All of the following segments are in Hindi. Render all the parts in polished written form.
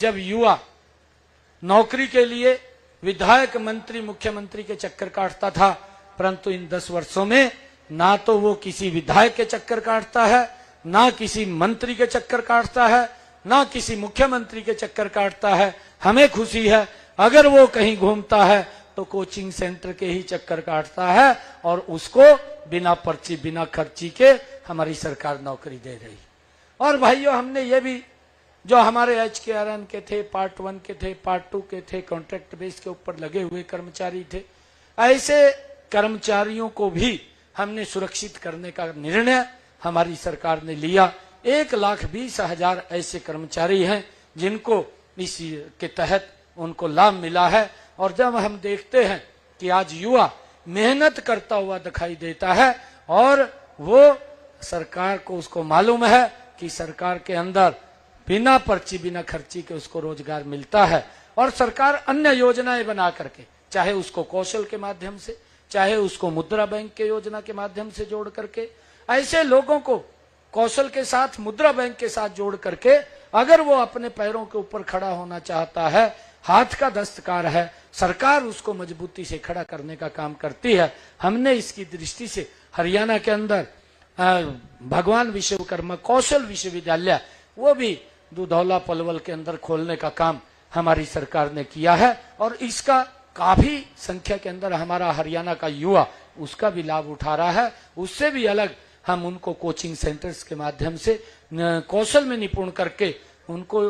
जब युवा नौकरी के लिए विधायक, मंत्री, मुख्यमंत्री के चक्कर काटता था, परंतु इन 10 वर्षों में ना तो वो किसी विधायक के चक्कर काटता है, ना किसी मंत्री के चक्कर काटता है, ना किसी मुख्यमंत्री के चक्कर काटता है। हमें खुशी है अगर वो कहीं घूमता है तो कोचिंग सेंटर के ही चक्कर काटता है और उसको बिना पर्ची, बिना खर्ची के हमारी सरकार नौकरी दे रही। और भाइयों, हमने ये भी जो हमारे HKRN के थे, पार्ट 1 के थे, पार्ट 2 के थे, कॉन्ट्रैक्ट बेस के ऊपर लगे हुए कर्मचारी थे, ऐसे कर्मचारियों को भी हमने सुरक्षित करने का निर्णय हमारी सरकार ने लिया। 1,20,000 ऐसे कर्मचारी हैं जिनको इस के तहत उनको लाभ मिला है। और जब हम देखते हैं कि आज युवा मेहनत करता हुआ दिखाई देता है और वो सरकार को उसको मालूम है कि सरकार के अंदर बिना पर्ची, बिना खर्ची के उसको रोजगार मिलता है, और सरकार अन्य योजनाएं बना करके, चाहे उसको कौशल के माध्यम से, चाहे उसको मुद्रा बैंक के योजना के माध्यम से जोड़ करके, ऐसे लोगों को कौशल के साथ, मुद्रा बैंक के साथ जोड़ करके अगर वो अपने पैरों के ऊपर खड़ा होना चाहता है, हाथ का दस्तकार है, सरकार उसको मजबूती से खड़ा करने का काम करती है। हमने इसकी दृष्टि से हरियाणा के अंदर भगवान विश्वकर्मा कौशल विश्वविद्यालय, वो भी दुधौला पलवल के अंदर खोलने का काम हमारी सरकार ने किया है, और इसका काफी संख्या के अंदर हमारा हरियाणा का युवा उसका भी लाभ उठा रहा है। उससे भी अलग हम उनको कोचिंग सेंटर्स के माध्यम से कौशल में निपुण करके उनको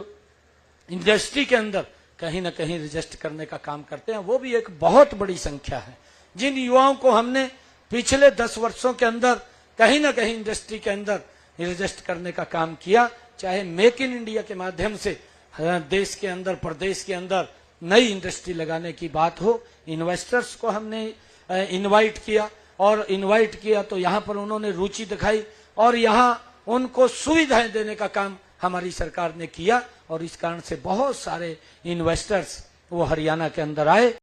इंडस्ट्री के अंदर कहीं न कहीं रजिस्टर करने का काम करते हैं। वो भी एक बहुत बड़ी संख्या है। जिन युवाओं को हमने पिछले 10 वर्षों के अंदर कहीं न कहीं इंडस्ट्री के अंदर रजिस्टर करने का काम किया, चाहे मेक इन इंडिया के माध्यम से देश के अंदर, प्रदेश के अंदर नई इंडस्ट्री लगाने की बात हो, इन्वेस्टर्स को हमने इनवाइट किया, और इनवाइट किया तो यहाँ पर उन्होंने रुचि दिखाई और यहाँ उनको सुविधाएं देने का काम हमारी सरकार ने किया, और इस कारण से बहुत सारे इन्वेस्टर्स वो हरियाणा के अंदर आए।